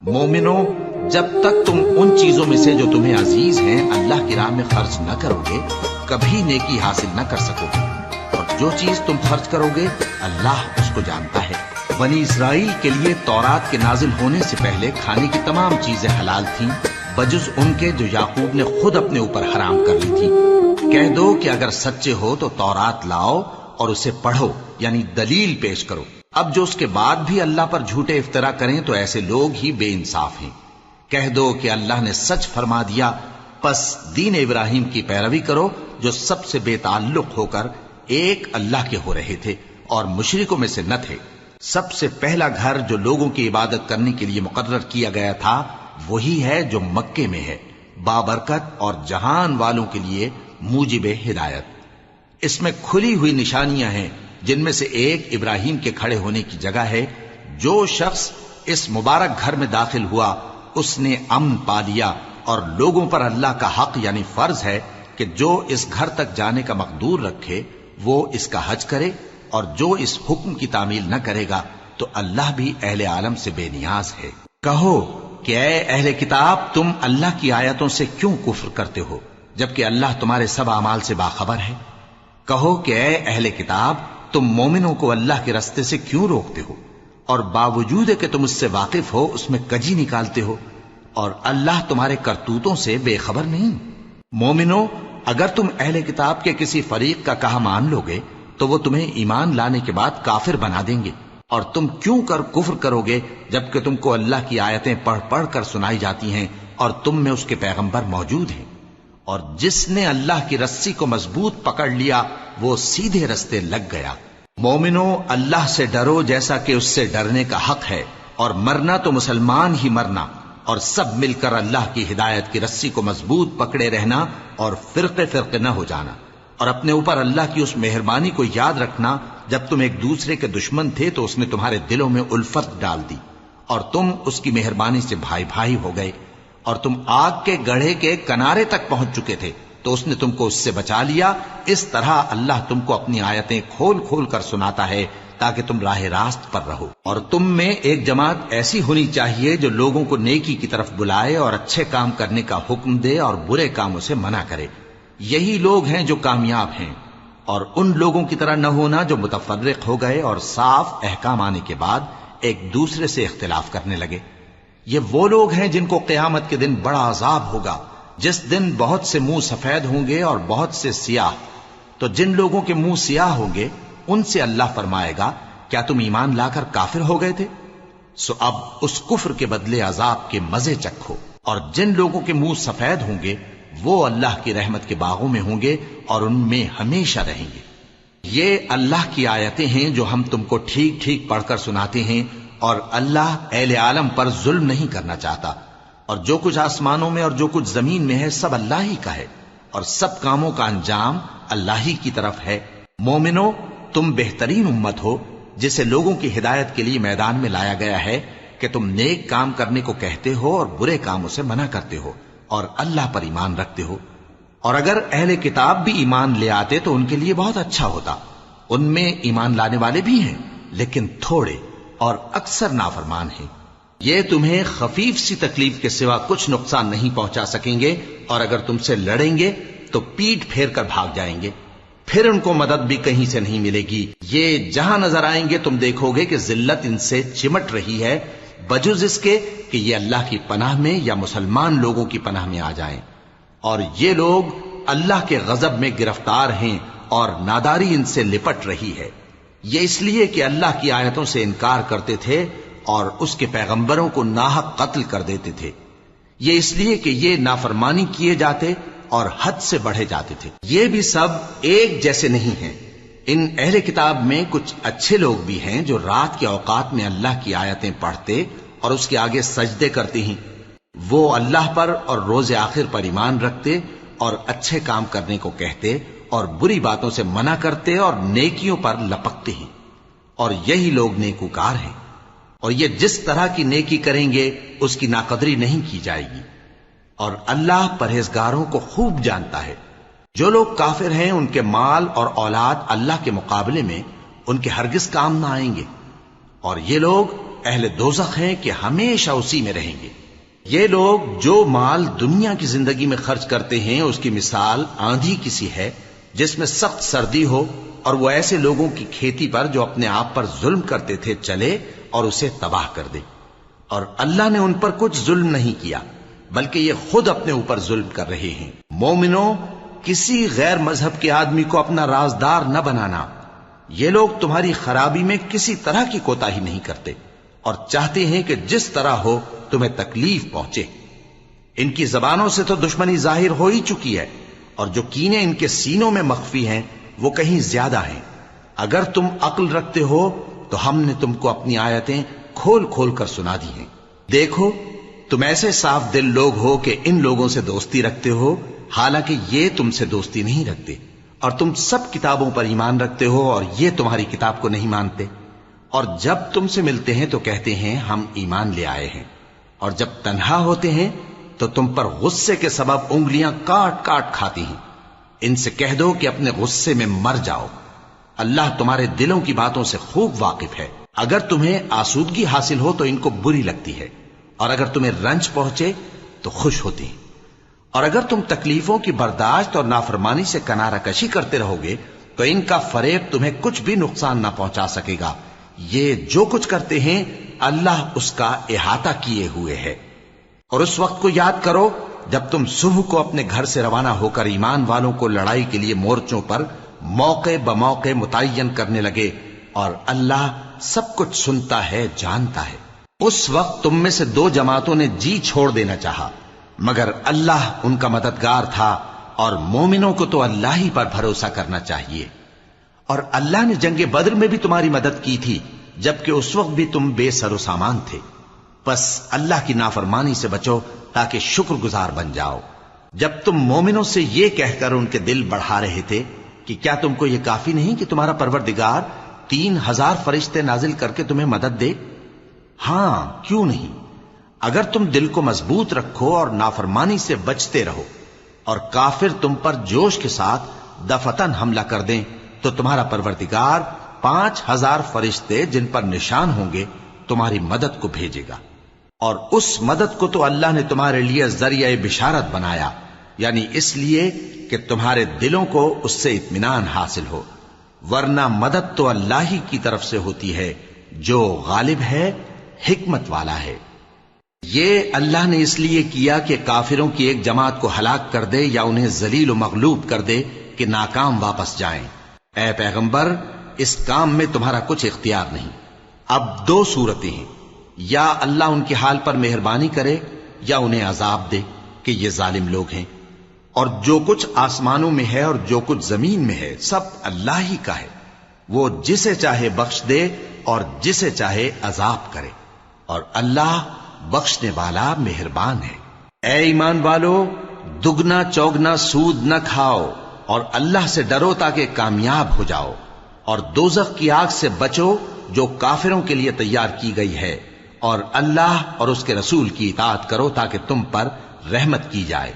مومنو، جب تک تم ان چیزوں میں سے جو تمہیں عزیز ہیں اللہ کی راہ میں خرچ نہ کرو گے کبھی نیکی حاصل نہ کر سکو گے، اور جو چیز تم خرچ کرو گے اللہ اس کو جانتا ہے۔ بنی اسرائیل کے لیے تورات کے نازل ہونے سے پہلے کھانے کی تمام چیزیں حلال تھیں بجز ان کے جو یعقوب نے خود اپنے اوپر حرام کر لی تھی۔ کہہ دو کہ اگر سچے ہو تو تورات لاؤ اور اسے پڑھو، یعنی دلیل پیش کرو۔ اب جو اس کے بعد بھی اللہ پر جھوٹے افطرا کریں تو ایسے لوگ ہی بے انصاف ہیں۔ کہہ دو کہ اللہ نے سچ فرما دیا، پس دین ابراہیم کی پیروی کرو جو سب سے بے تعلق ہو کر ایک اللہ کے ہو رہے تھے اور مشرکوں میں سے نہ تھے۔ سب سے پہلا گھر جو لوگوں کی عبادت کرنے کے لیے مقرر کیا گیا تھا وہی ہے جو مکے میں ہے، بابرکت اور جہان والوں کے لیے موجب ہدایت۔ اس میں کھلی ہوئی نشانیاں ہیں جن میں سے ایک ابراہیم کے کھڑے ہونے کی جگہ ہے۔ جو شخص اس مبارک گھر میں داخل ہوا اس نے امن پا لیا، اور لوگوں پر اللہ کا حق یعنی فرض ہے کہ جو اس گھر تک جانے کا مقدور رکھے وہ اس کا حج کرے، اور جو اس حکم کی تعمیل نہ کرے گا تو اللہ بھی اہل عالم سے بے نیاز ہے۔ کہو کہ اے اہل کتاب، تم اللہ کی آیتوں سے کیوں کفر کرتے ہو جبکہ اللہ تمہارے سب اعمال سے باخبر ہے؟ کہو کہ اے اہل کتاب، تم مومنوں کو اللہ کے رستے سے کیوں روکتے ہو، اور باوجود کہ تم اس سے واقف ہو اس میں کجی نکالتے ہو، اور اللہ تمہارے کرتوتوں سے بے خبر نہیں؟ مومنو، اگر تم اہل کتاب کے کسی فریق کا کہا مان لو گے تو وہ تمہیں ایمان لانے کے بعد کافر بنا دیں گے، اور تم کیوں کر کفر کرو گے جبکہ تم کو اللہ کی آیتیں پڑھ پڑھ کر سنائی جاتی ہیں اور تم میں اس کے پیغمبر موجود ہیں۔ اور جس نے اللہ کی رسی کو مضبوط پکڑ لیا وہ سیدھے رستے لگ گیا۔ مومنو، اللہ سے ڈرو جیسا کہ اس سے ڈرنے کا حق ہے، اور مرنا تو مسلمان ہی مرنا، اور سب مل کر اللہ کی ہدایت کی رسی کو مضبوط پکڑے رہنا اور فرقے فرقے نہ ہو جانا، اور اپنے اوپر اللہ کی اس مہربانی کو یاد رکھنا جب تم ایک دوسرے کے دشمن تھے تو اس نے تمہارے دلوں میں الفت ڈال دی اور تم اس کی مہربانی سے بھائی بھائی ہو گئے، اور تم آگ کے گڑھے کے کنارے تک پہنچ چکے تھے تو اس نے تم کو اس سے بچا لیا۔ اس طرح اللہ تم کو اپنی آیتیں کھول کھول کر سناتا ہے تاکہ تم راہ راست پر رہو۔ اور تم میں ایک جماعت ایسی ہونی چاہیے جو لوگوں کو نیکی کی طرف بلائے اور اچھے کام کرنے کا حکم دے اور برے کاموں سے منع کرے۔ یہی لوگ ہیں جو کامیاب ہیں، اور ان لوگوں کی طرح نہ ہونا جو متفرق ہو گئے اور صاف احکام آنے کے بعد ایک دوسرے سے اختلاف کرنے لگے۔ یہ وہ لوگ ہیں جن کو قیامت کے دن بڑا عذاب ہوگا، جس دن بہت سے منہ سفید ہوں گے اور بہت سے سیاہ۔ تو جن لوگوں کے منہ سیاہ ہوں گے ان سے اللہ فرمائے گا، کیا تم ایمان لا کر کافر ہو گئے تھے؟ سو اب اس کفر کے بدلے عذاب کے مزے چکھو۔ اور جن لوگوں کے منہ سفید ہوں گے وہ اللہ کی رحمت کے باغوں میں ہوں گے اور ان میں ہمیشہ رہیں گے۔ یہ اللہ کی آیتیں ہیں جو ہم تم کو ٹھیک ٹھیک پڑھ کر سناتے ہیں، اور اللہ اہل عالم پر ظلم نہیں کرنا چاہتا، اور جو کچھ آسمانوں میں اور جو کچھ زمین میں ہے سب اللہ ہی کا ہے، اور سب کاموں کا انجام اللہ ہی کی طرف ہے۔ مومنو، تم بہترین امت ہو جسے لوگوں کی ہدایت کے لیے میدان میں لایا گیا ہے کہ تم نیک کام کرنے کو کہتے ہو اور برے کاموں سے منع کرتے ہو اور اللہ پر ایمان رکھتے ہو۔ اور اگر اہل کتاب بھی ایمان لے آتے تو ان کے لیے بہت اچھا ہوتا، ان میں ایمان لانے والے بھی ہیں لیکن تھوڑے اور اکثر نافرمان ہیں۔ یہ تمہیں خفیف سی تکلیف کے سوا کچھ نقصان نہیں پہنچا سکیں گے، اور اگر تم سے لڑیں گے تو پیٹ پھیر کر بھاگ جائیں گے، پھر ان کو مدد بھی کہیں سے نہیں ملے گی۔ یہ جہاں نظر آئیں گے تم دیکھو گے کہ ذلت ان سے چمٹ رہی ہے، بجز اس کے کہ یہ اللہ کی پناہ میں یا مسلمان لوگوں کی پناہ میں آ جائیں۔ اور یہ لوگ اللہ کے غضب میں گرفتار ہیں اور ناداری ان سے لپٹ رہی ہے۔ یہ اس لیے کہ اللہ کی آیتوں سے انکار کرتے تھے اور اس کے پیغمبروں کو ناحق قتل کر دیتے تھے۔ یہ اس لیے کہ یہ نافرمانی کیے جاتے اور حد سے بڑھے جاتے تھے۔ یہ بھی سب ایک جیسے نہیں ہیں۔ ان اہل کتاب میں کچھ اچھے لوگ بھی ہیں جو رات کے اوقات میں اللہ کی آیتیں پڑھتے اور اس کے آگے سجدے کرتے ہیں۔ وہ اللہ پر اور روز آخر پر ایمان رکھتے اور اچھے کام کرنے کو کہتے اور بری باتوں سے منع کرتے اور نیکیوں پر لپکتے ہیں، اور یہی لوگ نیکوکار ہیں۔ اور یہ جس طرح کی نیکی کریں گے اس کی ناقدری نہیں کی جائے گی، اور اللہ پرہیزگاروں کو خوب جانتا ہے۔ جو لوگ کافر ہیں ان کے مال اور اولاد اللہ کے مقابلے میں ان کے ہرگز کام نہ آئیں گے، اور یہ لوگ اہل دوزخ ہیں کہ ہمیشہ اسی میں رہیں گے۔ یہ لوگ جو مال دنیا کی زندگی میں خرچ کرتے ہیں اس کی مثال آندھی کسی ہے جس میں سخت سردی ہو اور وہ ایسے لوگوں کی کھیتی پر جو اپنے آپ پر ظلم کرتے تھے چلے اور اسے تباہ کر دے۔ اور اللہ نے ان پر کچھ ظلم نہیں کیا بلکہ یہ خود اپنے اوپر ظلم کر رہے ہیں۔ مومنوں، کسی غیر مذہب کے آدمی کو اپنا رازدار نہ بنانا۔ یہ لوگ تمہاری خرابی میں کسی طرح کی کوتاہی نہیں کرتے اور چاہتے ہیں کہ جس طرح ہو تمہیں تکلیف پہنچے۔ ان کی زبانوں سے تو دشمنی ظاہر ہو ہی چکی ہے اور جو کینے ان کے سینوں میں مخفی ہیں وہ کہیں زیادہ ہیں۔ اگر تم عقل رکھتے ہو تو ہم نے تم کو اپنی آیتیں کھول کھول کر سنا دی ہیں۔ دیکھو، تم ایسے صاف دل لوگ ہو کہ ان لوگوں سے دوستی رکھتے ہو حالانکہ یہ تم سے دوستی نہیں رکھتے، اور تم سب کتابوں پر ایمان رکھتے ہو اور یہ تمہاری کتاب کو نہیں مانتے، اور جب تم سے ملتے ہیں تو کہتے ہیں ہم ایمان لے آئے ہیں، اور جب تنہا ہوتے ہیں تو تم پر غصے کے سبب انگلیاں کاٹ کاٹ کھاتی ہیں۔ ان سے کہہ دو کہ اپنے غصے میں مر جاؤ، اللہ تمہارے دلوں کی باتوں سے خوب واقف ہے۔ اگر تمہیں آسودگی حاصل ہو تو ان کو بری لگتی ہے، اور اگر تمہیں رنج پہنچے تو خوش ہوتی ہیں، اور اگر تم تکلیفوں کی برداشت اور نافرمانی سے کنارہ کشی کرتے رہو گے تو ان کا فریب تمہیں کچھ بھی نقصان نہ پہنچا سکے گا۔ یہ جو کچھ کرتے ہیں اللہ اس کا احاطہ کیے ہوئے ہے۔ اور اس وقت کو یاد کرو جب تم صبح کو اپنے گھر سے روانہ ہو کر ایمان والوں کو لڑائی کے لیے مورچوں پر موقع بموقع متعین کرنے لگے، اور اللہ سب کچھ سنتا ہے، جانتا ہے۔ اس وقت تم میں سے دو جماعتوں نے جی چھوڑ دینا چاہا، مگر اللہ ان کا مددگار تھا، اور مومنوں کو تو اللہ ہی پر بھروسہ کرنا چاہیے۔ اور اللہ نے جنگ بدر میں بھی تمہاری مدد کی تھی جبکہ اس وقت بھی تم بے سر و سامان تھے۔ بس اللہ کی نافرمانی سے بچو تاکہ شکر گزار بن جاؤ۔ جب تم مومنوں سے یہ کہہ کر ان کے دل بڑھا رہے تھے کہ کیا تم کو یہ کافی نہیں کہ تمہارا پروردگار 3000 فرشتے نازل کر کے تمہیں مدد دے؟ ہاں، کیوں نہیں؟ اگر تم دل کو مضبوط رکھو اور نافرمانی سے بچتے رہو اور کافر تم پر جوش کے ساتھ دفتن حملہ کر دیں تو تمہارا پروردگار 5000 فرشتے جن پر نشان ہوں گے تمہاری مدد کو بھیجے گا، اور اس مدد کو تو اللہ نے تمہارے لیے ذریعہ بشارت بنایا، یعنی اس لیے کہ تمہارے دلوں کو اس سے اطمینان حاصل ہو، ورنہ مدد تو اللہ ہی کی طرف سے ہوتی ہے جو غالب ہے، حکمت والا ہے۔ یہ اللہ نے اس لیے کیا کہ کافروں کی ایک جماعت کو ہلاک کر دے یا انہیں ذلیل و مغلوب کر دے کہ ناکام واپس جائیں۔ اے پیغمبر، اس کام میں تمہارا کچھ اختیار نہیں۔ اب دو صورتیں ہیں، یا اللہ ان کے حال پر مہربانی کرے یا انہیں عذاب دے کہ یہ ظالم لوگ ہیں، اور جو کچھ آسمانوں میں ہے اور جو کچھ زمین میں ہے سب اللہ ہی کا ہے، وہ جسے چاہے بخش دے اور جسے چاہے عذاب کرے، اور اللہ بخشنے والا مہربان ہے۔ اے ایمان والو، دگنا چوگنا سود نہ کھاؤ اور اللہ سے ڈرو تاکہ کامیاب ہو جاؤ، اور دوزخ کی آگ سے بچو جو کافروں کے لیے تیار کی گئی ہے، اور اللہ اور اس کے رسول کی اطاعت کرو تاکہ تم پر رحمت کی جائے،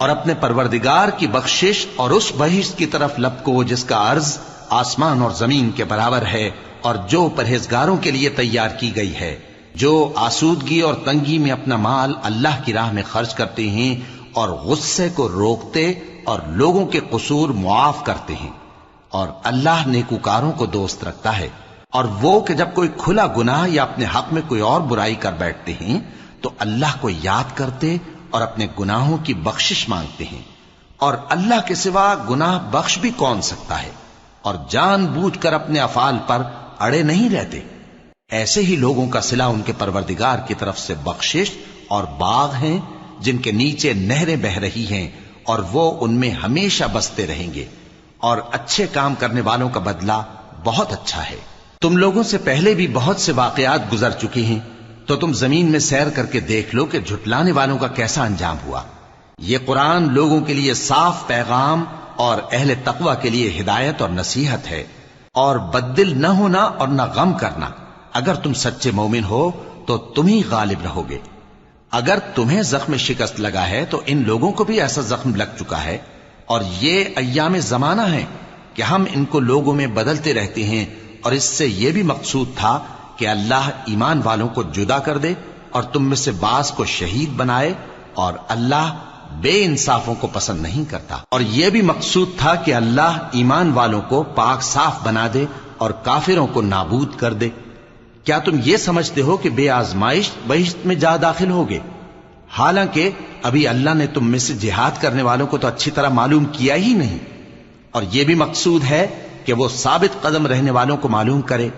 اور اپنے پروردگار کی بخشش اور اس بہشت کی طرف لپکو جس کا عرض آسمان اور زمین کے برابر ہے، اور جو پرہیزگاروں کے لیے تیار کی گئی ہے، جو آسودگی اور تنگی میں اپنا مال اللہ کی راہ میں خرچ کرتے ہیں اور غصے کو روکتے اور لوگوں کے قصور معاف کرتے ہیں، اور اللہ نیکوکاروں کو دوست رکھتا ہے۔ اور وہ کہ جب کوئی کھلا گناہ یا اپنے حق میں کوئی اور برائی کر بیٹھتے ہیں تو اللہ کو یاد کرتے اور اپنے گناہوں کی بخشش مانگتے ہیں، اور اللہ کے سوا گناہ بخش بھی کون سکتا ہے، اور جان بوجھ کر اپنے افعال پر اڑے نہیں رہتے۔ ایسے ہی لوگوں کا صلہ ان کے پروردگار کی طرف سے بخشش اور باغ ہیں جن کے نیچے نہریں بہ رہی ہیں، اور وہ ان میں ہمیشہ بستے رہیں گے، اور اچھے کام کرنے والوں کا بدلہ بہت اچھا ہے۔ تم لوگوں سے پہلے بھی بہت سے واقعات گزر چکے ہیں، تو تم زمین میں سیر کر کے دیکھ لو کہ جھٹلانے والوں کا کیسا انجام ہوا۔ یہ قرآن لوگوں کے لیے صاف پیغام اور اہل تقوی کے لیے ہدایت اور نصیحت ہے، اور بددل نہ ہونا اور نہ غم کرنا۔ اگر تم سچے مومن ہو تو تم ہی غالب رہو گے۔ اگر تمہیں زخم شکست لگا ہے تو ان لوگوں کو بھی ایسا زخم لگ چکا ہے، اور یہ ایام زمانہ ہیں کہ ہم ان کو لوگوں میں بدلتے رہتے ہیں، اور اس سے یہ بھی مقصود تھا کہ کہ اللہ ایمان والوں کو جدا کر دے اور تم میں سے بعض کو شہید بنائے، اور اللہ بے انصافوں کو پسند نہیں کرتا۔ اور یہ بھی مقصود تھا کہ اللہ ایمان والوں کو پاک صاف بنا دے اور کافروں کو نابود کر دے۔ کیا تم یہ سمجھتے ہو کہ بے آزمائش بہشت میں جا داخل ہوگے؟ حالانکہ ابھی اللہ نے تم میں سے جہاد کرنے والوں کو تو اچھی طرح معلوم کیا ہی نہیں۔ اور یہ بھی مقصود ہے کہ وہ ثابت قدم رہنے والوں کو معلوم کرے،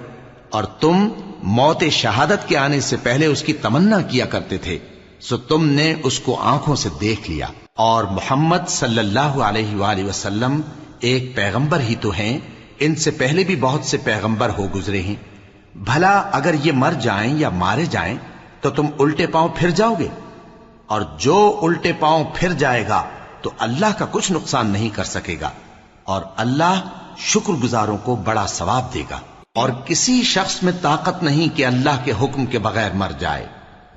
اور تم موت شہادت کے آنے سے پہلے اس کی تمنا کیا کرتے تھے، سو تم نے اس کو آنکھوں سے دیکھ لیا۔ اور محمد صلی اللہ علیہ وآلہ وسلم ایک پیغمبر ہی تو ہیں، ان سے پہلے بھی بہت سے پیغمبر ہو گزرے ہیں۔ بھلا اگر یہ مر جائیں یا مارے جائیں تو تم الٹے پاؤں پھر جاؤ گے؟ اور جو الٹے پاؤں پھر جائے گا تو اللہ کا کچھ نقصان نہیں کر سکے گا، اور اللہ شکر گزاروں کو بڑا ثواب دے گا۔ اور کسی شخص میں طاقت نہیں کہ اللہ کے حکم کے بغیر مر جائے،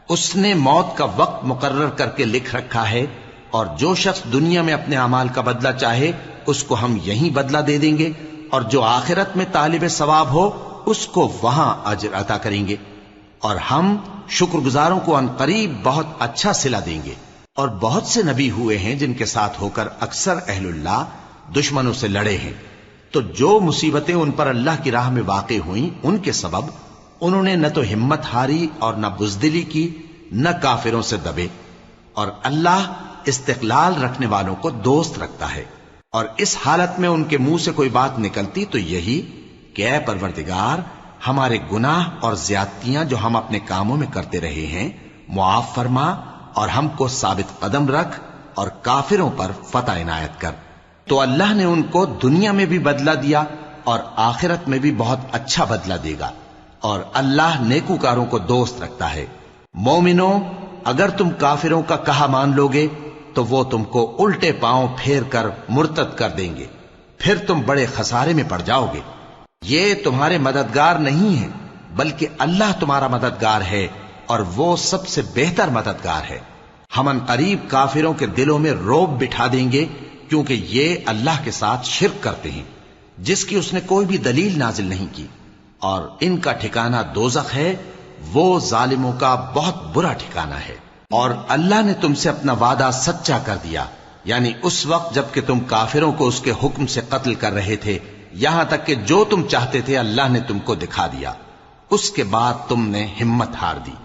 اس نے موت کا وقت مقرر کر کے لکھ رکھا ہے، اور جو شخص دنیا میں اپنے اعمال کا بدلہ چاہے اس کو ہم یہیں بدلہ دے دیں گے، اور جو آخرت میں طالب ثواب ہو اس کو وہاں اجر عطا کریں گے، اور ہم شکر گزاروں کو عنقریب بہت اچھا صلہ دیں گے۔ اور بہت سے نبی ہوئے ہیں جن کے ساتھ ہو کر اکثر اہل اللہ دشمنوں سے لڑے ہیں، تو جو مصیبتیں ان پر اللہ کی راہ میں واقع ہوئیں ان کے سبب انہوں نے نہ تو ہمت ہاری اور نہ بزدلی کی، نہ کافروں سے دبے۔ اور اللہ استقلال رکھنے والوں کو دوست رکھتا ہے، اور اس حالت میں ان کے منہ سے کوئی بات نکلتی تو یہی کہ اے پروردگار، ہمارے گناہ اور زیادتیاں جو ہم اپنے کاموں میں کرتے رہے ہیں معاف فرما، اور ہم کو ثابت قدم رکھ، اور کافروں پر فتح عنایت کر۔ تو اللہ نے ان کو دنیا میں بھی بدلہ دیا اور آخرت میں بھی بہت اچھا بدلہ دے گا، اور اللہ نیکوکاروں کو دوست رکھتا ہے۔ مومنوں، اگر تم کافروں کا کہا مان لوگے تو وہ تم کو الٹے پاؤں پھیر کر مرتد کر دیں گے، پھر تم بڑے خسارے میں پڑ جاؤ گے۔ یہ تمہارے مددگار نہیں ہیں بلکہ اللہ تمہارا مددگار ہے، اور وہ سب سے بہتر مددگار ہے۔ ہم عنقریب کافروں کے دلوں میں رعب بٹھا دیں گے، کیونکہ یہ اللہ کے ساتھ شرک کرتے ہیں جس کی اس نے کوئی بھی دلیل نازل نہیں کی، اور ان کا ٹھکانہ دوزخ ہے، وہ ظالموں کا بہت برا ٹھکانہ ہے۔ اور اللہ نے تم سے اپنا وعدہ سچا کر دیا، یعنی اس وقت جب کہ تم کافروں کو اس کے حکم سے قتل کر رہے تھے، یہاں تک کہ جو تم چاہتے تھے اللہ نے تم کو دکھا دیا۔ اس کے بعد تم نے ہمت ہار دی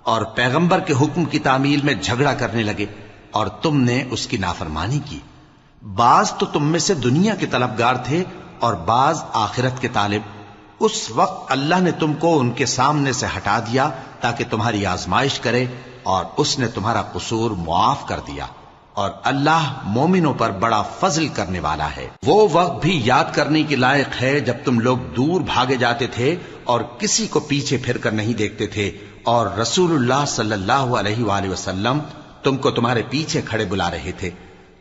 اور پیغمبر کے حکم کی تعمیل میں جھگڑا کرنے لگے، اور تم نے اس کی نافرمانی کی۔ بعض تو تم میں سے دنیا کے طلبگار تھے اور بعض آخرت کے طالب۔ اس وقت اللہ نے تم کو ان کے سامنے سے ہٹا دیا تاکہ تمہاری آزمائش کرے، اور اس نے تمہارا قصور معاف کر دیا، اور اللہ مومنوں پر بڑا فضل کرنے والا ہے۔ وہ وقت بھی یاد کرنے کے لائق ہے جب تم لوگ دور بھاگے جاتے تھے اور کسی کو پیچھے پھر کر نہیں دیکھتے تھے، اور رسول اللہ صلی اللہ علیہ وآلہ وسلم تم کو تمہارے پیچھے کھڑے بلا رہے تھے،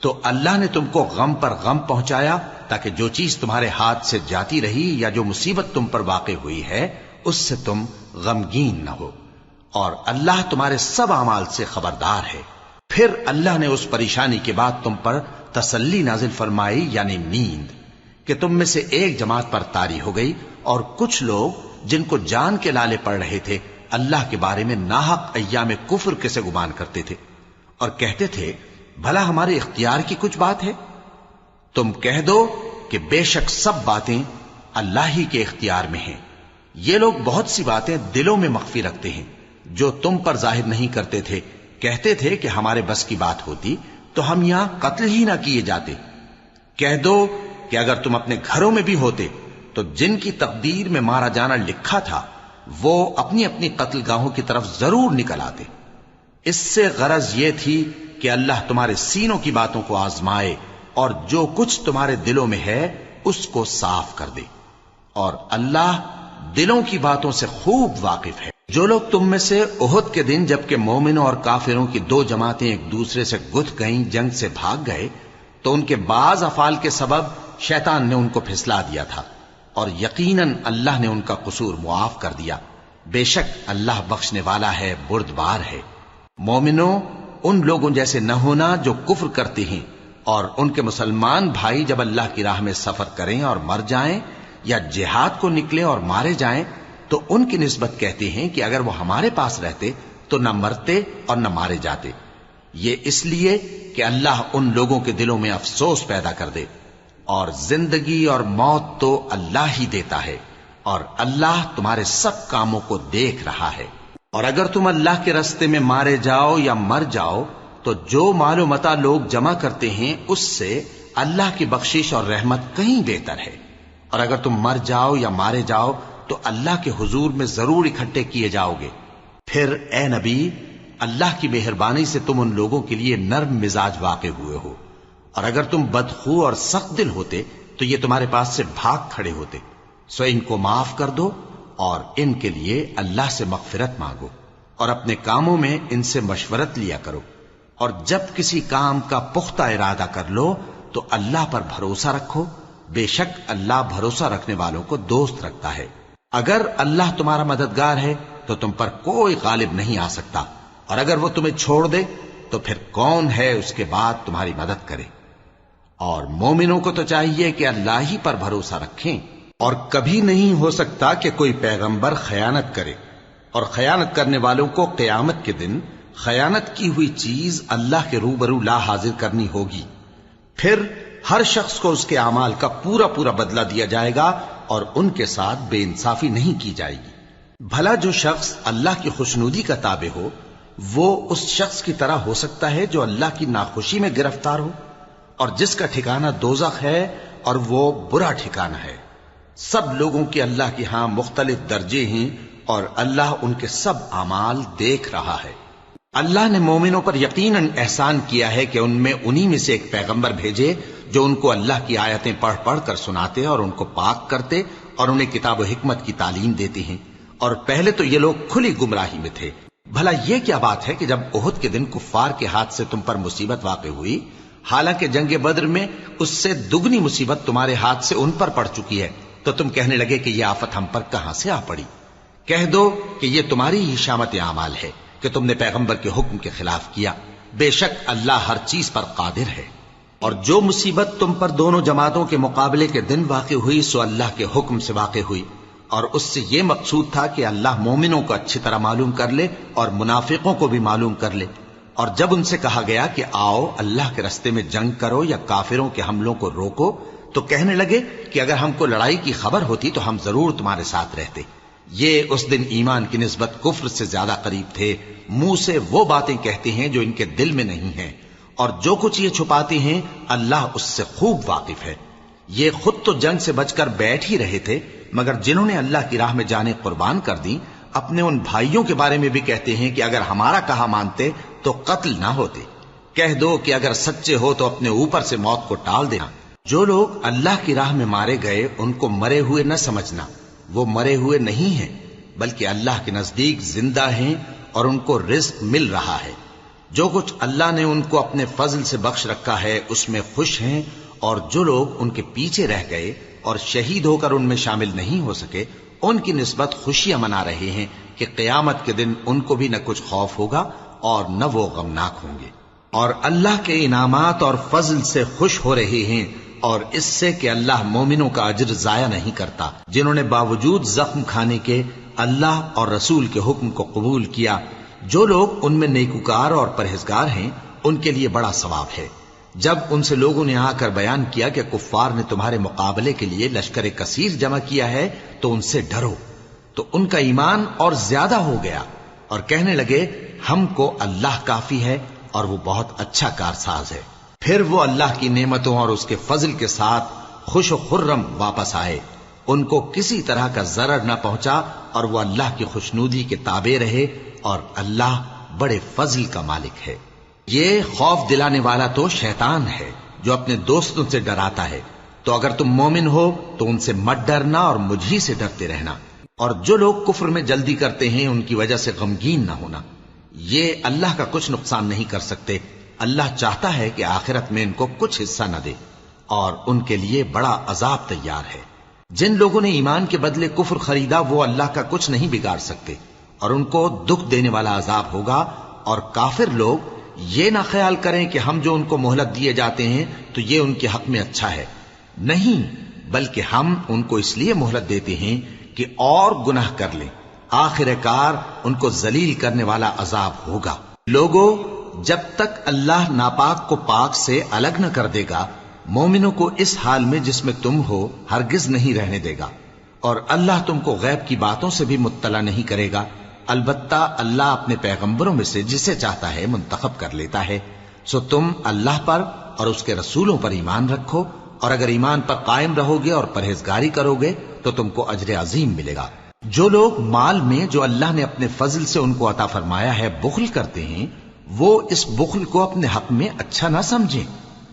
تو اللہ نے تم کو غم پر غم پہنچایا تاکہ جو چیز تمہارے ہاتھ سے جاتی رہی یا جو مصیبت تم پر واقع ہوئی ہے اس سے تم غمگین نہ ہو، اور اللہ تمہارے سب اعمال سے خبردار ہے۔ پھر اللہ نے اس پریشانی کے بعد تم پر تسلی نازل فرمائی، یعنی نیند، کہ تم میں سے ایک جماعت پر طاری ہو گئی، اور کچھ لوگ جن کو جان کے لالے پڑ رہے تھے اللہ کے بارے میں ناحق ایام کفر کے سے گمان کرتے تھے، اور کہتے تھے بھلا ہمارے اختیار کی کچھ بات ہے؟ تم کہہ دو کہ بے شک سب باتیں اللہ ہی کے اختیار میں ہیں۔ یہ لوگ بہت سی باتیں دلوں میں مخفی رکھتے ہیں جو تم پر ظاہر نہیں کرتے تھے۔ کہتے تھے کہ ہمارے بس کی بات ہوتی تو ہم یہاں قتل ہی نہ کیے جاتے۔ کہہ دو کہ اگر تم اپنے گھروں میں بھی ہوتے تو جن کی تقدیر میں مارا جانا لکھا تھا وہ اپنی اپنی قتل گاہوں کی طرف ضرور نکل آتے۔ اس سے غرض یہ تھی کہ اللہ تمہارے سینوں کی باتوں کو آزمائے اور جو کچھ تمہارے دلوں میں ہے اس کو صاف کر دے، اور اللہ دلوں کی باتوں سے خوب واقف ہے۔ جو لوگ تم میں سے احد کے دن جبکہ مومنوں اور کافروں کی دو جماعتیں ایک دوسرے سے گتھ گئیں جنگ سے بھاگ گئے تو ان کے بعض افعال کے سبب شیطان نے ان کو پھسلا دیا تھا، اور یقیناً اللہ نے ان کا قصور معاف کر دیا۔ بے شک اللہ بخشنے والا ہے، بردبار ہے۔ مومنوں، ان لوگوں جیسے نہ ہونا جو کفر کرتے ہیں، اور ان کے مسلمان بھائی جب اللہ کی راہ میں سفر کریں اور مر جائیں یا جہاد کو نکلے اور مارے جائیں تو ان کی نسبت کہتے ہیں کہ اگر وہ ہمارے پاس رہتے تو نہ مرتے اور نہ مارے جاتے، یہ اس لیے کہ اللہ ان لوگوں کے دلوں میں افسوس پیدا کر دے، اور زندگی اور موت تو اللہ ہی دیتا ہے، اور اللہ تمہارے سب کاموں کو دیکھ رہا ہے۔ اور اگر تم اللہ کے راستے میں مارے جاؤ یا مر جاؤ تو جو مال و متاع لوگ جمع کرتے ہیں اس سے اللہ کی بخشش اور رحمت کہیں بہتر ہے، اور اگر تم مر جاؤ یا مارے جاؤ تو اللہ کے حضور میں ضرور اکٹھے کیے جاؤ گے۔ پھر اے نبی، اللہ کی مہربانی سے تم ان لوگوں کے لیے نرم مزاج واقع ہوئے ہو، اور اگر تم بدخو اور سخت دل ہوتے تو یہ تمہارے پاس سے بھاگ کھڑے ہوتے، سو ان کو معاف کر دو اور ان کے لیے اللہ سے مغفرت مانگو، اور اپنے کاموں میں ان سے مشورت لیا کرو، اور جب کسی کام کا پختہ ارادہ کر لو تو اللہ پر بھروسہ رکھو، بے شک اللہ بھروسہ رکھنے والوں کو دوست رکھتا ہے۔ اگر اللہ تمہارا مددگار ہے تو تم پر کوئی غالب نہیں آ سکتا، اور اگر وہ تمہیں چھوڑ دے تو پھر کون ہے اس کے بعد تمہاری مدد کرے۔ اور مومنوں کو تو چاہیے کہ اللہ ہی پر بھروسہ رکھیں، اور کبھی نہیں ہو سکتا کہ کوئی پیغمبر خیانت کرے، اور خیانت کرنے والوں کو قیامت کے دن خیانت کی ہوئی چیز اللہ کے روبرو لا حاضر کرنی ہوگی، پھر ہر شخص کو اس کے اعمال کا پورا پورا بدلہ دیا جائے گا، اور ان کے ساتھ بے انصافی نہیں کی جائے گی۔ بھلا جو شخص اللہ کی خوشنودی کا تابع ہو وہ اس شخص کی طرح ہو سکتا ہے جو اللہ کی ناخوشی میں گرفتار ہو، اور جس کا ٹھکانہ دوزخ ہے اور وہ برا ٹھکانہ ہے۔ سب لوگوں کے اللہ کے ہاں مختلف درجے ہیں، اور اللہ ان کے سب اعمال دیکھ رہا ہے۔ اللہ نے مومنوں پر یقیناً احسان کیا ہے کہ ان میں انہی میں سے ایک پیغمبر بھیجے جو ان کو اللہ کی آیتیں پڑھ پڑھ کر سناتے اور ان کو پاک کرتے اور انہیں کتاب و حکمت کی تعلیم دیتے ہیں، اور پہلے تو یہ لوگ کھلی گمراہی میں تھے۔ بھلا یہ کیا بات ہے کہ جب احد کے دن کفار کے ہاتھ سے تم پر مصیبت واقع ہوئی، حالانکہ جنگ بدر میں اس سے دگنی مصیبت تمہارے ہاتھ سے ان پر پڑ چکی ہے، تو تم کہنے لگے کہ یہ آفت ہم پر کہاں سے آ پڑی؟ کہہ دو کہ یہ تمہاری ہی شامت اعمال ہے کہ تم نے پیغمبر کے حکم کے خلاف کیا، بے شک اللہ ہر چیز پر قادر ہے۔ اور جو مصیبت تم پر دونوں جماعتوں کے مقابلے کے دن واقع ہوئی سو اللہ کے حکم سے واقع ہوئی، اور اس سے یہ مقصود تھا کہ اللہ مومنوں کو اچھی طرح معلوم کر لے اور منافقوں کو بھی معلوم کر لے۔ اور جب ان سے کہا گیا کہ آؤ اللہ کے راستے میں جنگ کرو یا کافروں کے حملوں کو روکو، تو کہنے لگے کہ اگر ہم کو لڑائی کی خبر ہوتی تو ہم ضرور تمہارے ساتھ رہتے۔ یہ اس دن ایمان کی نسبت کفر سے زیادہ قریب تھے، منہ سے وہ باتیں کہتے ہیں جو ان کے دل میں نہیں ہیں، اور جو کچھ یہ چھپاتے ہیں اللہ اس سے خوب واقف ہے۔ یہ خود تو جنگ سے بچ کر بیٹھ ہی رہے تھے، مگر جنہوں نے اللہ کی راہ میں جانیں قربان کر دیں اپنے ان بھائیوں کے بارے میں بھی کہتے ہیں کہ اگر ہمارا کہا مانتے تو قتل نہ ہوتے۔ کہہ دو کہ اگر سچے ہو تو اپنے اوپر سے موت کو ٹال دینا۔ جو لوگ اللہ کی راہ میں مارے گئے ان کو مرے ہوئے نہ سمجھنا، وہ مرے ہوئے نہیں ہیں بلکہ اللہ کے نزدیک زندہ ہیں اور ان کو رزق مل رہا ہے۔ جو کچھ اللہ نے ان کو اپنے فضل سے بخش رکھا ہے اس میں خوش ہیں، اور جو لوگ ان کے پیچھے رہ گئے اور شہید ہو کر ان میں شامل نہیں ہو سکے ان کی نسبت خوشیاں منا رہے ہیں کہ قیامت کے دن ان کو بھی نہ کچھ خوف ہوگا اور نہ وہ غمناک ہوں گے، اور اللہ کے انعامات اور فضل سے خوش ہو رہے ہیں، اور اس سے کہ اللہ مومنوں کا اجر ضائع نہیں کرتا جنہوں نے باوجود زخم کھانے کے اللہ اور رسول کے حکم کو قبول کیا۔ جو لوگ ان میں نیکوکار اور پرہیزگار ہیں ان کے لیے بڑا ثواب ہے۔ جب ان سے لوگوں نے آ کر بیان کیا کہ کفار نے تمہارے مقابلے کے لیے لشکر کثیر جمع کیا ہے تو ان سے ڈرو، تو ان کا ایمان اور زیادہ ہو گیا، اور کہنے لگے ہم کو اللہ کافی ہے اور وہ بہت اچھا کارساز ہے۔ پھر وہ اللہ کی نعمتوں اور اس کے فضل کے ساتھ خوش و خرم واپس آئے، ان کو کسی طرح کا ضرر نہ پہنچا، اور وہ اللہ کی خوشنودی کے تابع رہے، اور اللہ بڑے فضل کا مالک ہے۔ یہ خوف دلانے والا تو شیطان ہے جو اپنے دوستوں سے ڈراتا ہے، تو اگر تم مومن ہو تو ان سے مت ڈرنا اور مجھ ہی سے ڈرتے رہنا، اور جو لوگ کفر میں جلدی کرتے ہیں ان کی وجہ سے غمگین نہ ہونا، یہ اللہ کا کچھ نقصان نہیں کر سکتے۔ اللہ چاہتا ہے کہ آخرت میں ان کو کچھ حصہ نہ دے، اور ان کے لیے بڑا عذاب تیار ہے۔ جن لوگوں نے ایمان کے بدلے کفر خریدا وہ اللہ کا کچھ نہیں بگاڑ سکتے، اور ان کو دکھ دینے والا عذاب ہوگا۔ اور کافر لوگ یہ نہ خیال کریں کہ ہم جو ان کو مہلت دیے جاتے ہیں تو یہ ان کے حق میں اچھا ہے، نہیں، بلکہ ہم ان کو اس لیے مہلت دیتے ہیں کہ اور گناہ کر لیں، آخر کار ان کو ذلیل کرنے والا عذاب ہوگا۔ لوگوں، جب تک اللہ ناپاک کو پاک سے الگ نہ کر دے گا، مومنوں کو اس حال میں جس میں تم ہو ہرگز نہیں رہنے دے گا، اور اللہ تم کو غیب کی باتوں سے بھی مطلع نہیں کرے گا۔ البتہ اللہ اپنے پیغمبروں میں سے جسے چاہتا ہے منتخب کر لیتا ہے۔ سو تم اللہ پر اور اس کے رسولوں پر ایمان رکھو، اور اگر ایمان پر قائم رہو گے اور پرہیزگاری کرو گے تو تم کو اجر عظیم ملے گا۔ جو لوگ مال میں جو اللہ نے اپنے فضل سے ان کو عطا فرمایا ہے بخل کرتے ہیں، وہ اس بخل کو اپنے حق میں اچھا نہ سمجھیں،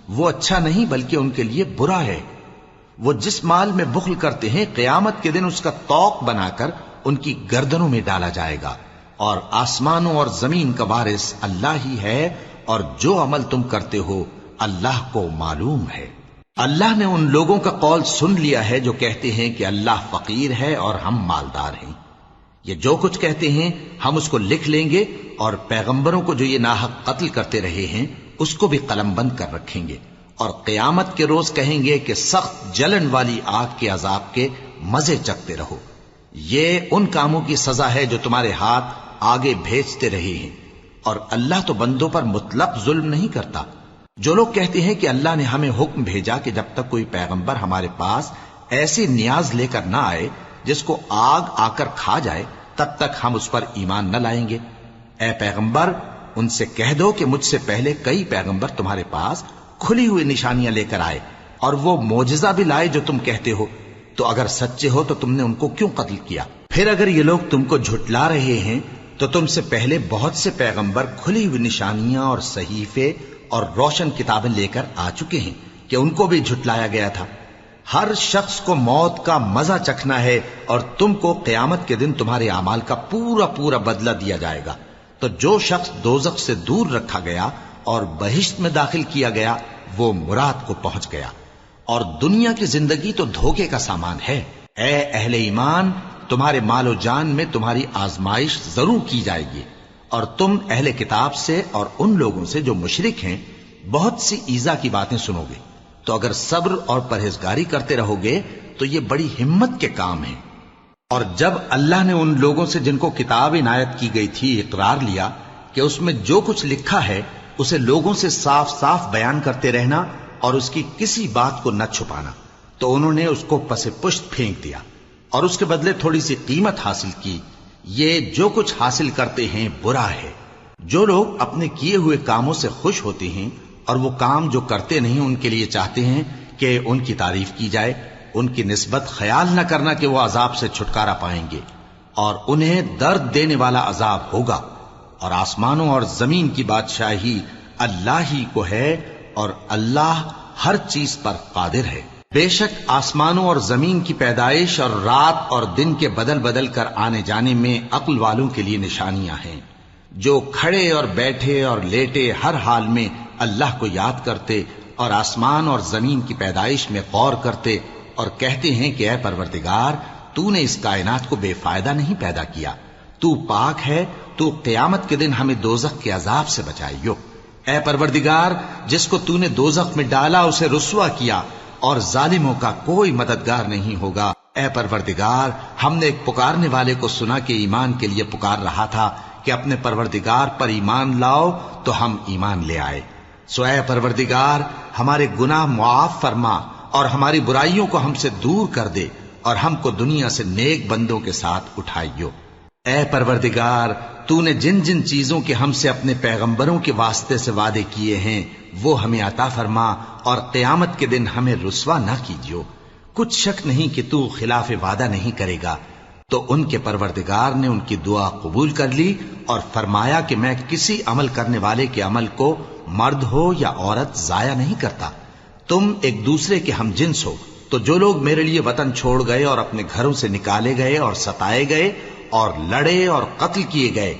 وہ اچھا نہیں بلکہ ان کے لیے برا ہے۔ وہ جس مال میں بخل کرتے ہیں قیامت کے دن اس کا طوق بنا کر ان کی گردنوں میں ڈالا جائے گا، اور آسمانوں اور زمین کا وارث اللہ ہی ہے، اور جو عمل تم کرتے ہو اللہ کو معلوم ہے۔ اللہ نے ان لوگوں کا قول سن لیا ہے جو کہتے ہیں کہ اللہ فقیر ہے اور ہم مالدار ہیں۔ یہ جو کچھ کہتے ہیں ہم اس کو لکھ لیں گے، اور پیغمبروں کو جو یہ ناحق قتل کرتے رہے ہیں اس کو بھی قلم بند کر رکھیں گے، اور قیامت کے روز کہیں گے کہ سخت جلن والی آگ کے عذاب کے مزے چکھتے رہو۔ یہ ان کاموں کی سزا ہے جو تمہارے ہاتھ آگے بھیجتے رہے ہیں، اور اللہ تو بندوں پر مطلق ظلم نہیں کرتا۔ جو لوگ کہتے ہیں کہ اللہ نے ہمیں حکم بھیجا کہ جب تک کوئی پیغمبر ہمارے پاس ایسی نیاز لے کر نہ آئے جس کو آگ آ کر کھا جائے تب تک ہم اس پر ایمان نہ لائیں گے، اے پیغمبر ان سے کہہ دو کہ مجھ سے پہلے کئی پیغمبر تمہارے پاس کھلی ہوئی نشانیاں لے کر آئے، اور وہ معجزہ بھی لائے جو تم کہتے ہو، تو اگر سچے ہو تو تم نے ان کو کیوں قتل کیا؟ پھر اگر یہ لوگ تم کو جھٹلا رہے ہیں تو تم سے پہلے بہت سے پیغمبر کھلی ہوئی نشانیاں اور صحیفے اور روشن کتابیں لے کر آ چکے ہیں کہ ان کو بھی جھٹلایا گیا تھا۔ ہر شخص کو موت کا مزہ چکھنا ہے، اور تم کو قیامت کے دن تمہارے اعمال کا پورا پورا بدلہ دیا جائے گا۔ تو جو شخص دوزخ سے دور رکھا گیا اور بہشت میں داخل کیا گیا وہ مراد کو پہنچ گیا، اور دنیا کی زندگی تو دھوکے کا سامان ہے۔ اے اہل ایمان، تمہارے مال و جان میں تمہاری آزمائش ضرور کی جائے گی، اور تم اہل کتاب سے اور ان لوگوں سے جو مشرک ہیں بہت سی ایذا کی باتیں سنو گے، تو اگر صبر اور پرہیزگاری کرتے رہو گے تو یہ بڑی ہمت کے کام ہیں۔ اور جب اللہ نے ان لوگوں سے جن کو کتاب عنایت کی گئی تھی اقرار لیا کہ اس میں جو کچھ لکھا ہے اسے لوگوں سے صاف صاف بیان کرتے رہنا اور اس کی کسی بات کو نہ چھپانا، تو انہوں نے اس کو پس پشت پھینک دیا اور اس کے بدلے تھوڑی سی قیمت حاصل کی۔ یہ جو کچھ حاصل کرتے ہیں برا ہے۔ جو لوگ اپنے کیے ہوئے کاموں سے خوش ہوتے ہیں اور وہ کام جو کرتے نہیں ان کے لیے چاہتے ہیں کہ ان کی تعریف کی جائے، ان کی نسبت خیال نہ کرنا کہ وہ عذاب سے چھٹکارا پائیں گے، اور انہیں درد دینے والا عذاب ہوگا۔ اور آسمانوں اور زمین کی بادشاہی اللہ ہی کو ہے، اور اللہ ہر چیز پر قادر ہے۔ بے شک آسمانوں اور زمین کی پیدائش اور رات اور دن کے بدل بدل کر آنے جانے میں عقل والوں کے لیے نشانیاں ہیں، جو کھڑے اور بیٹھے اور لیٹے ہر حال میں اللہ کو یاد کرتے اور آسمان اور زمین کی پیدائش میں غور کرتے اور کہتے ہیں کہ اے پروردگار، تو نے اس کائنات کو بے فائدہ نہیں پیدا کیا، تو پاک ہے، تو قیامت کے دن ہمیں دوزخ کے عذاب سے بچائیو۔ اے پروردگار، جس کو تو نے دوزخ میں ڈالا اسے رسوا کیا، اور ظالموں کا کوئی مددگار نہیں ہوگا۔ اے پروردگار، ہم نے ایک پکارنے والے کو سنا کہ ایمان کے لیے پکار رہا تھا کہ اپنے پروردگار پر ایمان لاؤ، تو ہم ایمان لے آئے۔ سو اے پروردگار، ہمارے گناہ معاف فرما اور ہماری برائیوں کو ہم سے دور کر دے، اور ہم کو دنیا سے نیک بندوں کے ساتھ اٹھائیو۔ اے پروردگار، تو نے جن جن چیزوں کے ہم سے اپنے پیغمبروں کے واسطے سے وعدے کیے ہیں وہ ہمیں عطا فرما، اور قیامت کے دن ہمیں رسوا نہ کیجیو۔ کچھ شک نہیں کہ تو خلاف وعدہ نہیں کرے گا۔ تو ان کے پروردگار نے ان کی دعا قبول کر لی اور فرمایا کہ میں کسی عمل کرنے والے کے عمل کو مرد ہو یا عورت ضائع نہیں کرتا۔ تم ایک دوسرے کے ہم جنس ہو، تو جو لوگ میرے لیے وطن چھوڑ گئے اور اپنے گھروں سے نکالے گئے اور ستائے گئے اور لڑے اور قتل کیے گئے،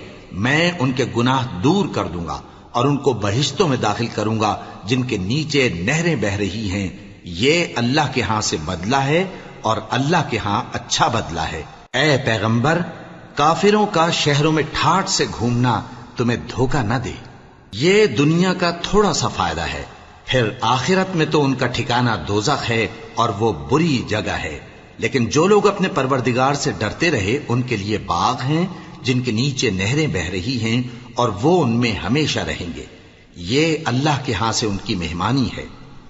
میں ان کے گناہ دور کر دوں گا اور ان کو بہشتوں میں داخل کروں گا جن کے نیچے نہریں بہ رہی ہیں۔ یہ اللہ کے ہاں سے بدلہ ہے، اور اللہ کے ہاں اچھا بدلہ ہے۔ اے پیغمبر، کافروں کا شہروں میں ٹھاٹھ سے گھومنا تمہیں دھوکہ نہ دے۔ یہ دنیا کا تھوڑا سا فائدہ ہے، پھر آخرت میں تو ان کا ٹھکانہ دوزخ ہے، اور وہ بری جگہ ہے۔ لیکن جو لوگ اپنے پروردگار سے ڈرتے رہے ان کے لیے باغ ہیں جن کے نیچے نہریں بہ رہی ہیں اور وہ ان میں ہمیشہ رہیں گے. یہ اللہ کے ہاں سے ان کی مہمانی ہے،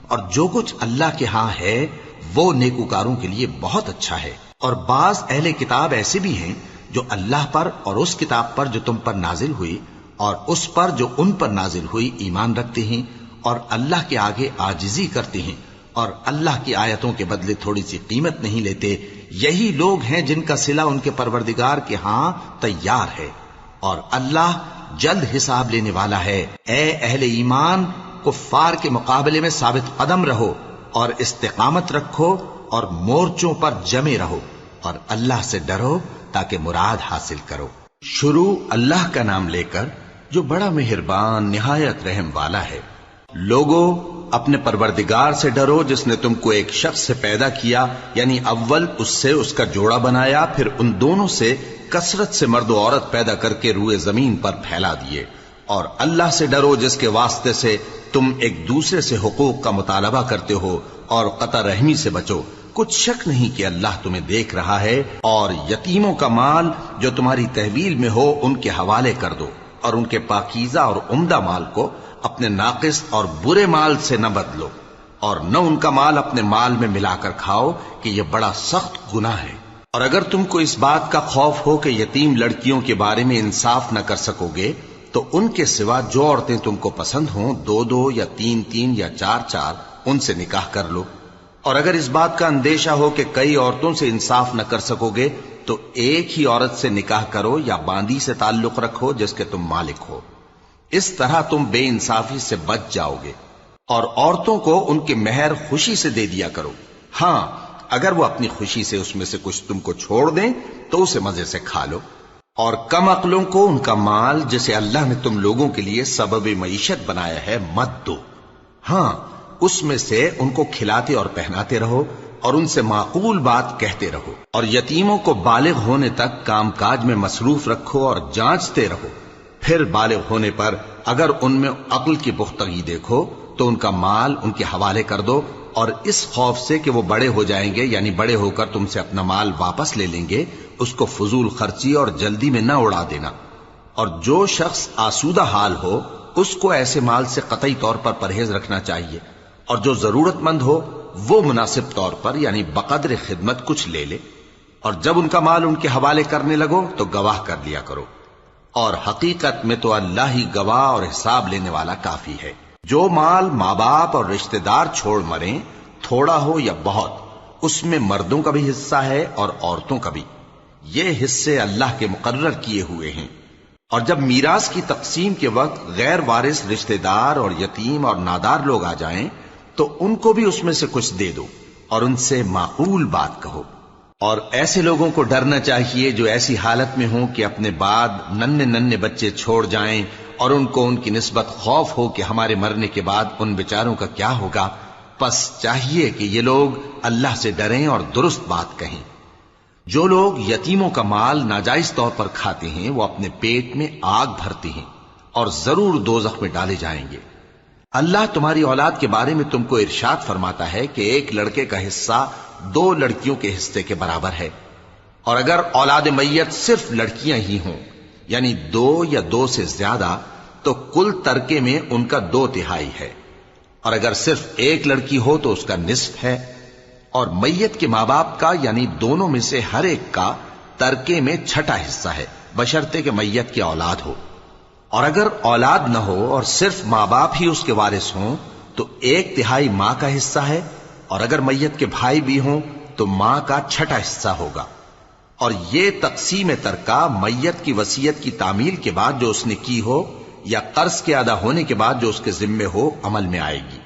اور جو کچھ اللہ کے ہاں ہے وہ نیکوکاروں کے لیے بہت اچھا ہے. اور بعض اہل کتاب ایسے بھی ہیں جو اللہ پر اور اس کتاب پر جو تم پر نازل ہوئی اور اس پر جو ان پر نازل ہوئی ایمان رکھتے ہیں اور اللہ کے آگے عاجزی کرتے ہیں اور اللہ کی آیتوں کے بدلے تھوڑی سی قیمت نہیں لیتے. یہی لوگ ہیں جن کا صلہ ان کے پروردگار کے ہاں تیار ہے، اور اللہ جلد حساب لینے والا ہے. اے اہل ایمان، کفار کے مقابلے میں ثابت قدم رہو اور استقامت رکھو اور مورچوں پر جمے رہو اور اللہ سے ڈرو تاکہ مراد حاصل کرو. شروع اللہ کا نام لے کر جو بڑا مہربان نہایت رحم والا ہے. لوگوں، اپنے پروردگار سے ڈرو جس نے تم کو ایک شخص سے پیدا کیا، یعنی اول اس سے اس کا جوڑا بنایا، پھر ان دونوں سے کثرت سے مرد و عورت پیدا کر کے روئے زمین پر پھیلا دیے. اور اللہ سے ڈرو جس کے واسطے سے تم ایک دوسرے سے حقوق کا مطالبہ کرتے ہو، اور قطع رحمی سے بچو. کچھ شک نہیں کہ اللہ تمہیں دیکھ رہا ہے. اور یتیموں کا مال جو تمہاری تحویل میں ہو ان کے حوالے کر دو، اور ان کے پاکیزہ اور عمدہ مال کو اپنے ناقص اور برے مال سے نہ بدلو، اور نہ ان کا مال اپنے مال میں ملا کر کھاؤ کہ یہ بڑا سخت گناہ ہے. اور اگر تم کو اس بات کا خوف ہو کہ یتیم لڑکیوں کے بارے میں انصاف نہ کر سکو گے تو ان کے سوا جو عورتیں تم کو پسند ہوں، 2 یا 3 یا 4 ان سے نکاح کر لو. اور اگر اس بات کا اندیشہ ہو کہ کئی عورتوں سے انصاف نہ کر سکو گے تو ایک ہی عورت سے نکاح کرو یا باندی سے تعلق رکھو جس کے تم مالک ہو. اس طرح تم بے انصافی سے بچ جاؤ گے. اور عورتوں کو ان کے مہر خوشی سے دے دیا کرو. ہاں، اگر وہ اپنی خوشی سے اس میں سے کچھ تم کو چھوڑ دیں تو اسے مزے سے کھا لو. اور کم عقلوں کو ان کا مال جسے اللہ نے تم لوگوں کے لیے سبب معیشت بنایا ہے مت دو. ہاں، اس میں سے ان کو کھلاتے اور پہناتے رہو اور ان سے معقول بات کہتے رہو. اور یتیموں کو بالغ ہونے تک کام کاج میں مصروف رکھو اور جانچتے رہو. پھر بالغ ہونے پر اگر ان میں عقل کی پختگی دیکھو تو ان کا مال ان کے حوالے کر دو، اور اس خوف سے کہ وہ بڑے ہو جائیں گے، یعنی بڑے ہو کر تم سے اپنا مال واپس لے لیں گے، اس کو فضول خرچی اور جلدی میں نہ اڑا دینا. اور جو شخص آسودہ حال ہو اس کو ایسے مال سے قطعی طور پر پرہیز رکھنا چاہیے، اور جو ضرورت مند ہو وہ مناسب طور پر یعنی بقدر خدمت کچھ لے لے. اور جب ان کا مال ان کے حوالے کرنے لگو تو گواہ کر لیا کرو. اور حقیقت میں تو اللہ ہی گواہ اور حساب لینے والا کافی ہے. جو مال ماں باپ اور رشتہ دار چھوڑ مریں، تھوڑا ہو یا بہت، اس میں مردوں کا بھی حصہ ہے اور عورتوں کا بھی. یہ حصے اللہ کے مقرر کیے ہوئے ہیں. اور جب میراث کی تقسیم کے وقت غیر وارث رشتہ دار اور یتیم اور نادار لوگ آ جائیں تو ان کو بھی اس میں سے کچھ دے دو اور ان سے معقول بات کہو. اور ایسے لوگوں کو ڈرنا چاہیے جو ایسی حالت میں ہوں کہ اپنے بعد ننھے بچے چھوڑ جائیں اور ان کو ان کی نسبت خوف ہو کہ ہمارے مرنے کے بعد ان بیچاروں کا کیا ہوگا. پس چاہیے کہ یہ لوگ اللہ سے ڈریں اور درست بات کہیں. جو لوگ یتیموں کا مال ناجائز طور پر کھاتے ہیں وہ اپنے پیٹ میں آگ بھرتے ہیں اور ضرور دوزخ میں ڈالے جائیں گے. اللہ تمہاری اولاد کے بارے میں تم کو ارشاد فرماتا ہے کہ ایک لڑکے کا حصہ 2 لڑکیوں کے حصے کے برابر ہے. اور اگر اولاد میت صرف لڑکیاں ہی ہوں یعنی 2 یا 2 سے زیادہ تو کل ترکے میں ان کا 2/3 ہے. اور اگر صرف ایک لڑکی ہو تو اس کا نصف ہے. اور میت کے ماں باپ کا یعنی دونوں میں سے ہر ایک کا ترکے میں 6واں حصہ ہے بشرطے کہ میت کی اولاد ہو. اور اگر اولاد نہ ہو اور صرف ماں باپ ہی اس کے وارث ہوں تو 1/3 ماں کا حصہ ہے. اور اگر میت کے بھائی بھی ہوں تو ماں کا 6واں حصہ ہوگا. اور یہ تقسیم ترکہ میت کی وصیت کی تعمیل کے بعد جو اس نے کی ہو یا قرض کے ادا ہونے کے بعد جو اس کے ذمے ہو عمل میں آئے گی.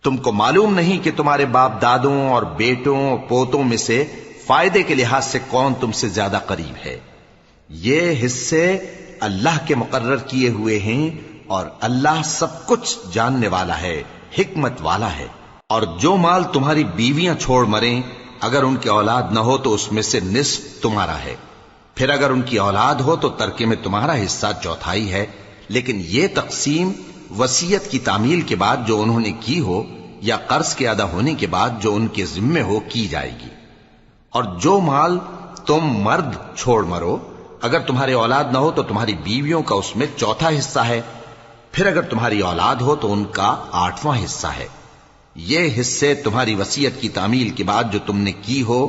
تم کو معلوم نہیں کہ تمہارے باپ دادوں اور بیٹوں اور پوتوں میں سے فائدے کے لحاظ سے کون تم سے زیادہ قریب ہے. یہ حصے اللہ کے مقرر کیے ہوئے ہیں اور اللہ سب کچھ جاننے والا ہے، حکمت والا ہے. اور جو مال تمہاری بیویاں چھوڑ مریں اگر ان کی اولاد نہ ہو تو اس میں سے نصف تمہارا ہے. پھر اگر ان کی اولاد ہو تو ترکے میں تمہارا حصہ 1/4 ہے. لیکن یہ تقسیم وصیت کی تعمیل کے بعد جو انہوں نے کی ہو یا قرض کے ادا ہونے کے بعد جو ان کے ذمے ہو کی جائے گی. اور جو مال تم مرد چھوڑ مرو، اگر تمہاری اولاد نہ ہو تو تمہاری بیویوں کا اس میں چوتھا حصہ ہے، پھر اگر تمہاری اولاد ہو تو ان کا 8واں حصہ ہے۔ یہ حصے تمہاری وصیت کی تعمیل کے بعد جو تم نے کی ہو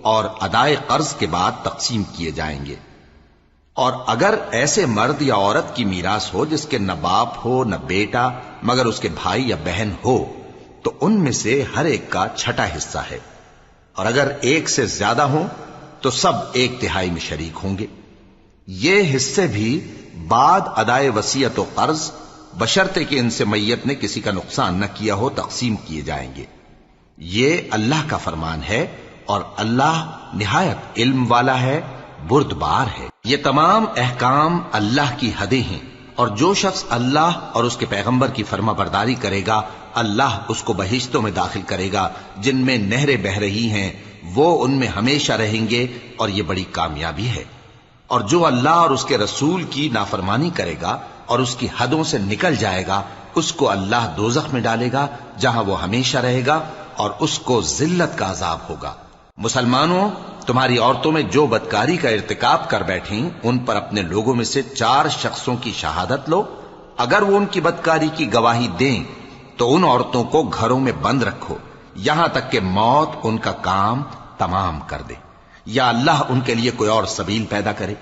اور ادائے قرض کے بعد تقسیم کیے جائیں گے۔ اور اگر ایسے مرد یا عورت کی میراث ہو جس کے نہ باپ ہو نہ بیٹا مگر اس کے بھائی یا بہن ہو تو ان میں سے ہر ایک کا 6واں حصہ ہے، اور اگر ایک سے زیادہ ہوں تو سب 1/3 میں شریک ہوں گے۔ یہ حصے بھی بعد ادائے وصیت و قرض بشرطے کہ ان سے میت نے کسی کا نقصان نہ کیا ہو تقسیم کیے جائیں گے۔ یہ اللہ کا فرمان ہے اور اللہ نہایت علم والا ہے، بردبار ہے۔ یہ تمام احکام اللہ کی حدیں ہیں، اور جو شخص اللہ اور اس کے پیغمبر کی فرما برداری کرے گا اللہ اس کو بہشتوں میں داخل کرے گا جن میں نہریں بہ رہی ہیں، وہ ان میں ہمیشہ رہیں گے، اور یہ بڑی کامیابی ہے۔ اور جو اللہ اور اس کے رسول کی نافرمانی کرے گا اور اس کی حدوں سے نکل جائے گا اس کو اللہ دوزخ میں ڈالے گا جہاں وہ ہمیشہ رہے گا، اور اس کو ذلت کا عذاب ہوگا۔ مسلمانوں، تمہاری عورتوں میں جو بدکاری کا ارتکاب کر بیٹھیں ان پر اپنے لوگوں میں سے 4 شخصوں کی شہادت لو۔ اگر وہ ان کی بدکاری کی گواہی دیں تو ان عورتوں کو گھروں میں بند رکھو یہاں تک کہ موت ان کا کام تمام کر دے، یا اللہ ان کے لیے کوئی اور سبیل پیدا کرے۔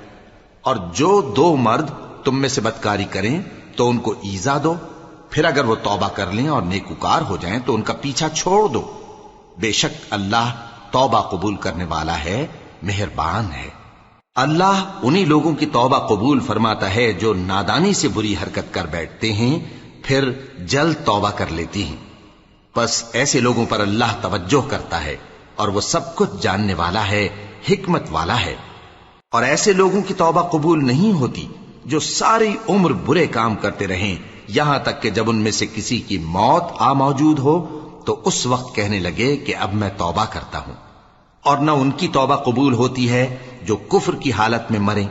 اور جو 2 مرد تم میں سے بدکاری کریں تو ان کو ایذا دو، پھر اگر وہ توبہ کر لیں اور نیکوکار ہو جائیں تو ان کا پیچھا چھوڑ دو۔ بے شک اللہ توبہ قبول کرنے والا ہے، مہربان ہے۔ اللہ انہی لوگوں کی توبہ قبول فرماتا ہے جو نادانی سے بری حرکت کر بیٹھتے ہیں پھر جلد توبہ کر لیتی ہیں، بس ایسے لوگوں پر اللہ توجہ کرتا ہے اور وہ سب کچھ جاننے والا ہے، حکمت والا ہے۔ اور ایسے لوگوں کی توبہ قبول نہیں ہوتی جو ساری عمر برے کام کرتے رہیں یہاں تک کہ جب ان میں سے کسی کی موت آ موجود ہو تو اس وقت کہنے لگے کہ اب میں توبہ کرتا ہوں۔ اور نہ ان کی توبہ قبول ہوتی ہے جو کفر کی حالت میں مریں۔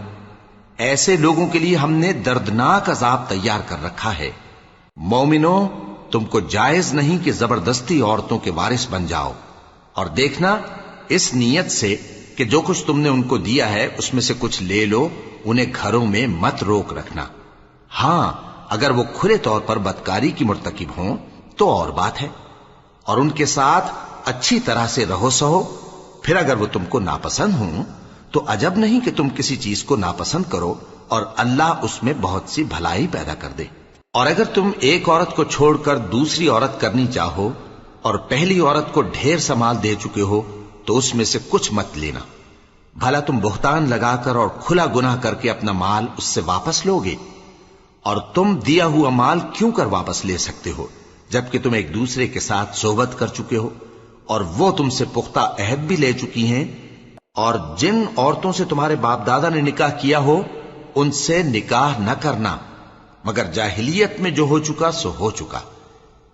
ایسے لوگوں کے لیے ہم نے دردناک عذاب تیار کر رکھا ہے۔ مومنوں، تم کو جائز نہیں کہ زبردستی عورتوں کے وارث بن جاؤ، اور دیکھنا اس نیت سے کہ جو کچھ تم نے ان کو دیا ہے اس میں سے کچھ لے لو، انہیں گھروں میں مت روک رکھنا۔ ہاں، اگر وہ کھلے طور پر بدکاری کی مرتکب ہوں تو اور بات ہے، اور ان کے ساتھ اچھی طرح سے رہو سہو۔ پھر اگر وہ تم کو ناپسند ہوں تو عجب نہیں کہ تم کسی چیز کو ناپسند کرو، اور اللہ اس میں بہت سی بھلائی پیدا کر دے۔ اور اگر تم ایک عورت کو چھوڑ کر دوسری عورت کرنی چاہو اور پہلی عورت کو ڈھیر سا مال دے چکے ہو تو اس میں سے کچھ مت لینا، بھلا تم بہتان لگا کر اور کھلا گناہ کر کے اپنا مال اس سے واپس لوگے؟ اور تم دیا ہوا مال کیوں کر واپس لے سکتے ہو جبکہ تم ایک دوسرے کے ساتھ صحبت کر چکے ہو اور وہ تم سے پختہ عہد بھی لے چکی ہیں؟ اور جن عورتوں سے تمہارے باپ دادا نے نکاح کیا ہو ان سے نکاح نہ کرنا مگر جاہلیت میں جو ہو چکا سو ہو چکا۔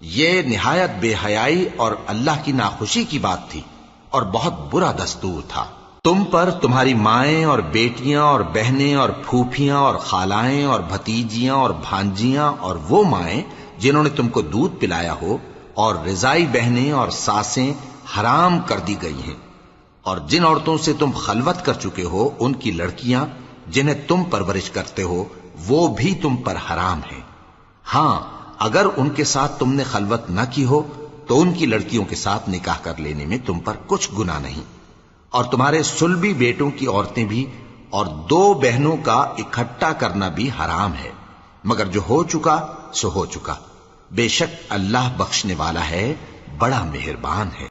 یہ نہایت بے حیائی اور اللہ کی ناخوشی کی بات تھی اور بہت برا دستور تھا۔ تم پر تمہاری مائیں اور بیٹیاں اور بہنیں اور پھوپھیاں اور خالائیں اور بھتیجیاں اور بھانجیاں اور وہ مائیں جنہوں نے تم کو دودھ پلایا ہو اور رضائی بہنیں اور ساسیں حرام کر دی گئی ہیں، اور جن عورتوں سے تم خلوت کر چکے ہو ان کی لڑکیاں جنہیں تم پرورش کرتے ہو وہ بھی تم پر حرام ہیں۔ ہاں، اگر ان کے ساتھ تم نے خلوت نہ کی ہو تو ان کی لڑکیوں کے ساتھ نکاح کر لینے میں تم پر کچھ گناہ نہیں۔ اور تمہارے صلبی بیٹوں کی عورتیں بھی اور 2 بہنوں کا اکٹھا کرنا بھی حرام ہے، مگر جو ہو چکا سو ہو چکا۔ بے شک اللہ بخشنے والا ہے، بڑا مہربان ہے۔